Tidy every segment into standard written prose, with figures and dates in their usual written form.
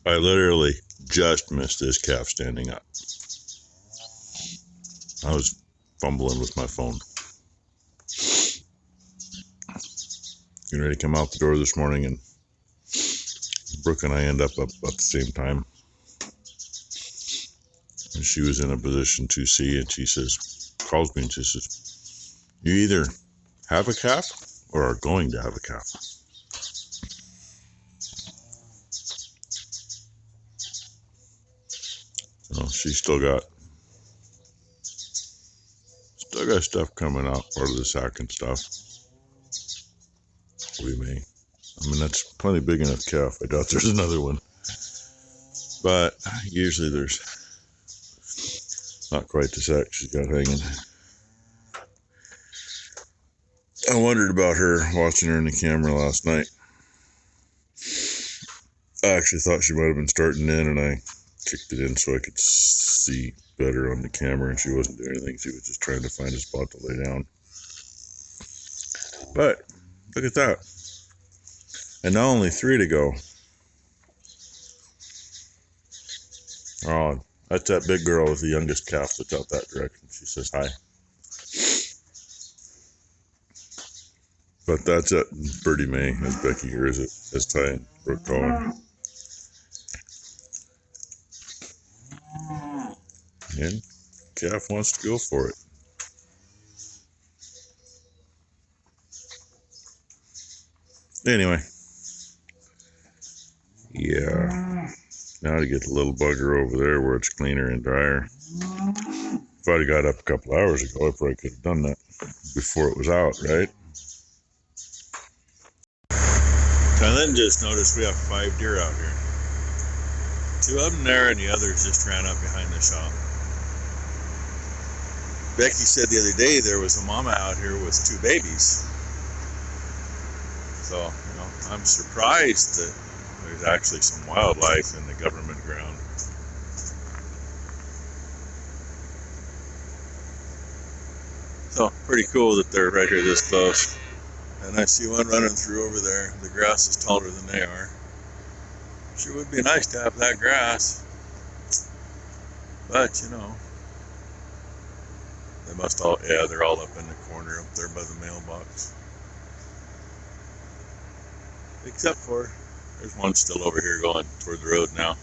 I literally just missed this calf standing up. I was fumbling with my phone. Getting ready to come out the door this morning, and Brooke and I end up at the same time. And she was in a position to see, and she calls me and she says, "You either have a calf or are going to have a calf." So she's still got stuff coming out, part of the sack and stuff. We may. I mean, that's plenty big enough calf. I doubt there's another one. But usually there's not quite the sack she's got hanging. I wondered about her, watching her in the camera last night. I actually thought she might have been starting in, and I kicked it in so I could see better on the camera, and she wasn't doing anything. She was just trying to find a spot to lay down. But look at that. And now only 3 to go. Oh, that's that big girl with the youngest calf that's out that direction. She says hi. But that's it. Birdie May, as Becky hears it, as Ty and Brooke call her. And calf wants to go for it. Anyway. Yeah. Now to get the little bugger over there where it's cleaner and drier. If I'd have got up a couple hours ago, I probably could have done that before it was out, right? I then just noticed we have 5 deer out here. 2 of them there, and the others just ran up behind the shop. Becky said the other day there was a mama out here with 2 babies. So, I'm surprised that there's actually some wildlife in the government ground. So, pretty cool that they're right here this close. And I see one running through over there. The grass is taller than they are. Sure would be nice to have that grass. But, they must all, they're all up in the corner up there by the mailbox. Except for, there's one still over here going toward the road now.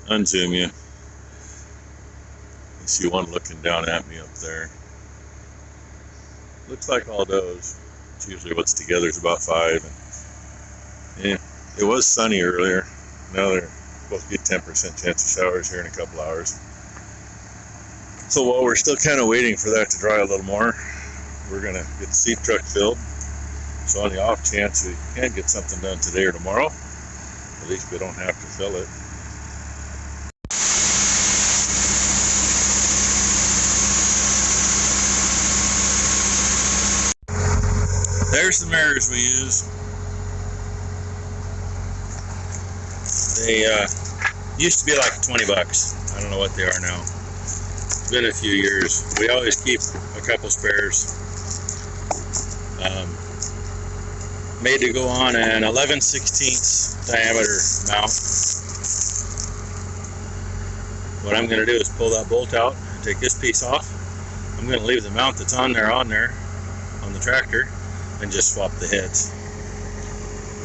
Unzoom you. I see one looking down at me up there. Looks like all does. It's usually what's together is about 5. And, it was sunny earlier. Now they're supposed to get 10% chance of showers here in a couple hours. So while we're still kind of waiting for that to dry a little more, we're going to get the seed truck filled. So on the off chance we can get something done today or tomorrow, at least we don't have to fill it. There's the mirrors we use. They used to be like $20. I don't know what they are now. It's been a few years. We always keep a couple spares. Made to go on an 11/16 diameter mount. What I'm going to do is pull that bolt out and take this piece off. I'm going to leave the mount that's on there on the tractor, and just swap the heads.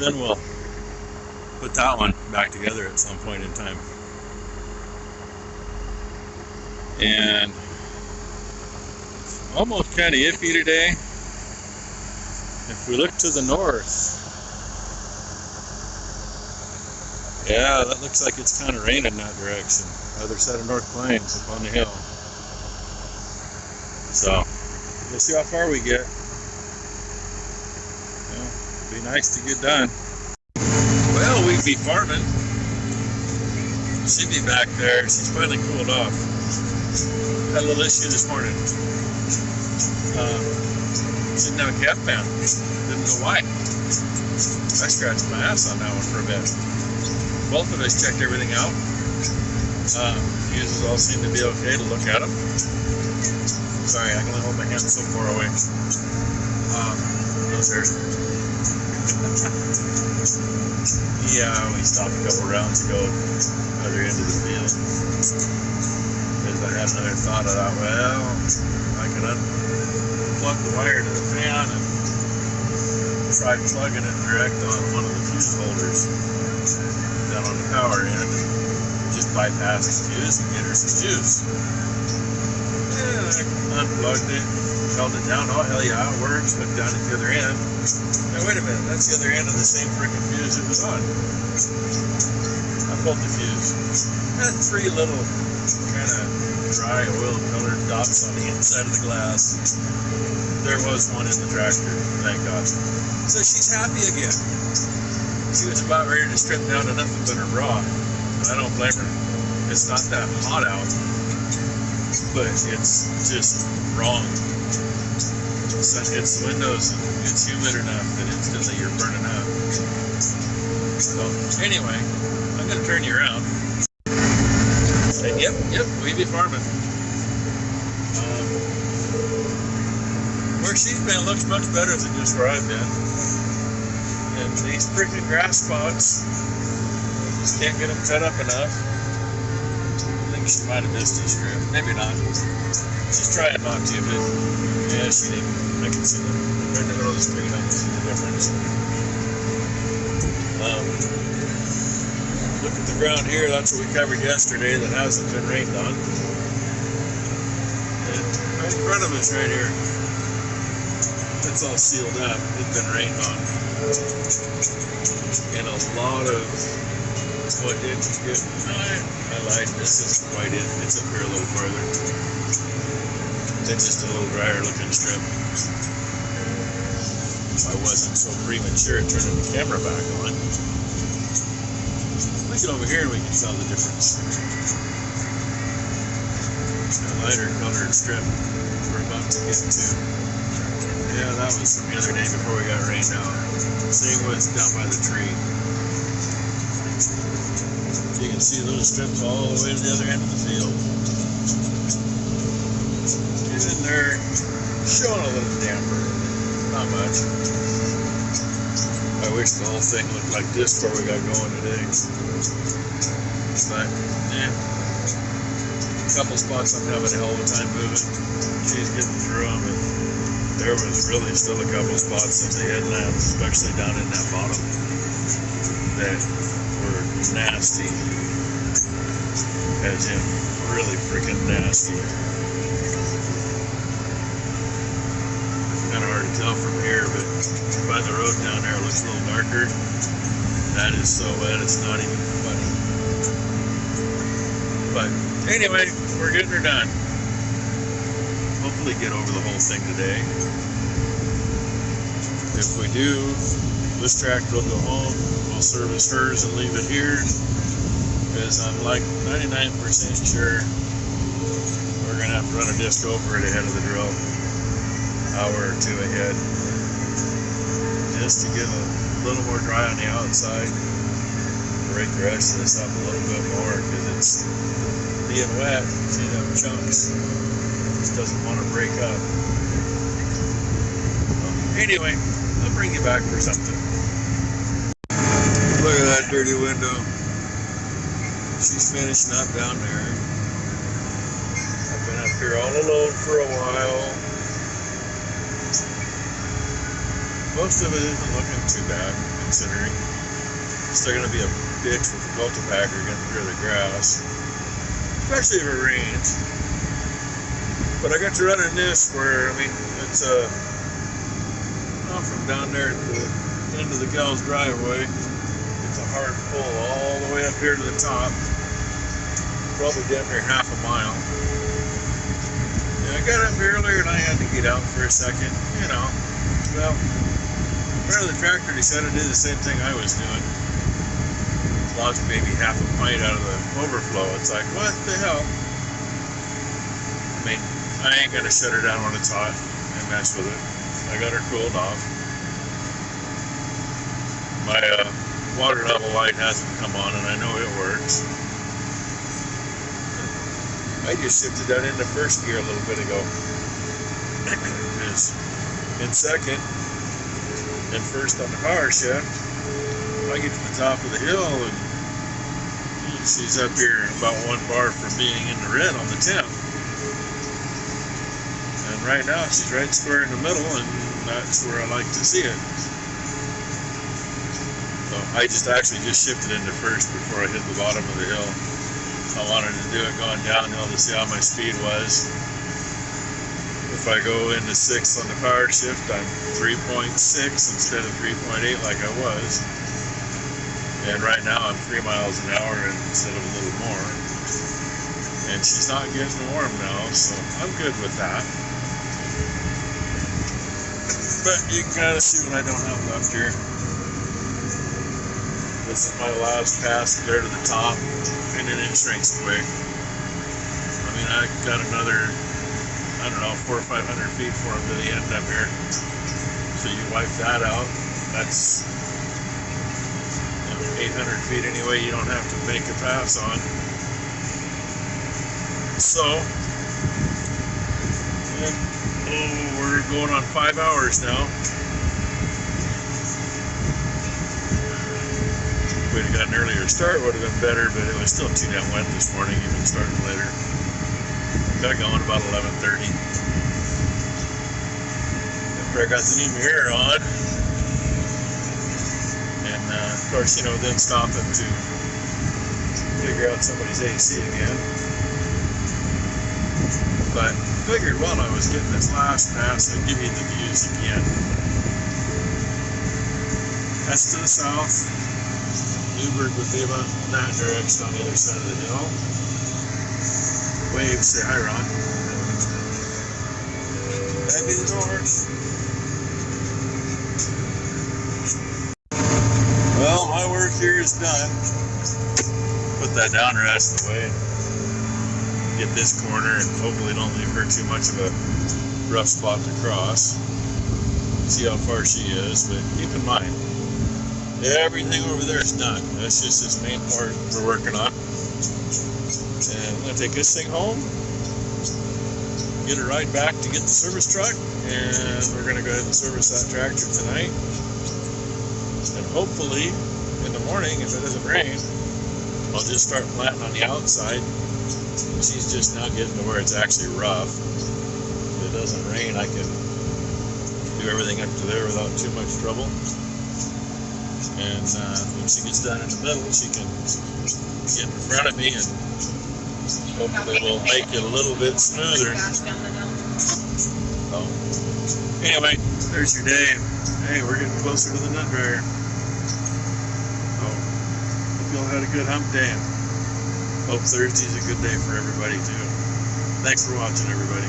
Then we'll put that one back together at some point in time. And it's almost kind of iffy today. If we look to the north, yeah, that looks like it's kind of raining in that direction. Other side of North Plains, up on the hill. So, we'll see how far we get. Be nice to get done. Well, we'd be farming. She'd be back there. She's finally cooled off. Had a little issue this morning. She didn't have a calf pan. Didn't know why. I scratched my ass on that one for a bit. Both of us checked everything out. Fuses all seem to be okay to look at them. Sorry, I can only hold my hand so far away. Those are Yeah, we stopped a couple rounds ago at the other end of the field. Because I had another thought. I thought, well, I could unplug the wire to the fan and try plugging it direct on one of the fuse holders down on the power end and just bypass the fuse and get her some juice. And I unplugged it, held it down. Oh, hell yeah, it works. Went down at the other end. Now, wait a minute, that's the other end of the same freaking fuse it was on. I pulled the fuse. Had three little kind of dry oil-colored dots on the inside of the glass. There was one in the tractor, thank God. So she's happy again. She was about ready to strip down to nothing but her bra. And I don't blame her. It's not that hot out, but it's just wrong. The sun hits the windows and it's humid enough that instantly you're burning up. So anyway, I'm going to turn you around. And yep, we be farming. Where she's been looks much better than just where I've been. And these freaking grass spots, just can't get them cut up enough. I think she might have missed a strip. Maybe not. She's trying not to, but yeah, she didn't. I can see them. Right in the middle of the screen, I can see the difference. Look at the ground here. That's what we covered yesterday that hasn't been rained on. And right in front of us right here, it's all sealed up. It's been rained on. And a lot of what it's good. I lied. This isn't quite it. It's up here a little farther. It's just a little drier looking strip. If I wasn't so premature at turning the camera back on. Look at over here and we can tell the difference. A lighter colored strip we're about to get to. Yeah, that was from the other day before we got rained out. Same was down by the tree. You can see those strips all the way to the other end of the field. And they're showing a little damper. Not much. I wish the whole thing looked like this before we got going today. But, yeah. A couple spots I'm having a hell of a time moving. She's getting through them. And there was really still a couple spots that they had left, especially down in that bottom, that were nasty. As in, really freaking nasty. Kind of hard to tell from here, but by the road down there it looks a little darker. That is so wet, it's not even funny. But anyway, we're getting her done. Hopefully get over the whole thing today. If we do, this tractor will go home. We'll service hers and leave it here. Because I'm like 99% sure we're going to have to run a disc over it ahead of the drill. Hour or two ahead. Just to get a little more dry on the outside. Break the rest of this up a little bit more because it's being wet. See them chunks. Just doesn't want to break up. Anyway, I'll bring you back for something. Look at that dirty window. She's finishing up down there. I've been up here all alone for a while. Most of it isn't looking too bad, considering it's still going to be a bitch with the cultipacker getting through the grass, especially if it rains. But I got to run in this where, I mean, it's from down there at the end of the gal's driveway. It's a hard pull all the way up here to the top. Probably down there half a mile. Yeah, I got up earlier and I had to get out for a second, you know. Well, part of the tractor decided to do the same thing I was doing. Lost maybe half a pint out of the overflow. It's like, what the hell? I mean, I ain't gonna shut her down when it's hot and mess with it. I got her cooled off. My water level light hasn't come on and I know it works. I just shifted that into first gear a little bit ago. Because in second, And first on the power shift, I get to the top of the hill and she's up here about 1 bar from being in the red on the 10. And right now she's right square in the middle, and that's where I like to see it. So I just shifted into first before I hit the bottom of the hill. I wanted to do it going downhill to see how my speed was. If I go into 6 on the power shift, I'm 3.6 instead of 3.8 like I was. And right now I'm 3 miles an hour instead of a little more. And she's not getting warm now, so I'm good with that. But you can kind of see what I don't have left here. This is my last pass clear to the top, and then it shrinks quick. I mean, I got another, I don't know, 400 or 500 feet for him to the end up here. So you wipe that out. That's 800 feet anyway, you don't have to make a pass on. So, we're going on 5 hours now. If we'd have got an earlier start, would have been better, but it was still too damn wet this morning, even starting later. Got going about 11:30. After I got the new mirror on, of course, then stopping to figure out somebody's AC again. But figured while I was getting this last pass, I'd give you the views again. That's to the south. Newburgh with Eva in that direction on the other side of the hill. Wave, say hi, Ron. That'd be the north. Well, my work here is done. Put that down rest away. Get this corner and hopefully don't leave her too much of a rough spot to cross. See how far she is, but keep in mind, everything over there is done. That's just this main part we're working on. And I'm going to take this thing home, get a ride back to get the service truck, and we're going to go ahead and service that tractor tonight. And hopefully, in the morning, if it doesn't rain, I'll just start planting on the outside. She's just now getting to where it's actually rough. If it doesn't rain, I can do everything up to there without too much trouble. And when she gets down in the middle, she can get in front of me, and hopefully we'll make it a little bit smoother. So, anyway, there's your day. Hey, we're getting closer to the nut dryer. So, hope you all had a good hump day. Hope Thursday's a good day for everybody too. Thanks for watching, everybody.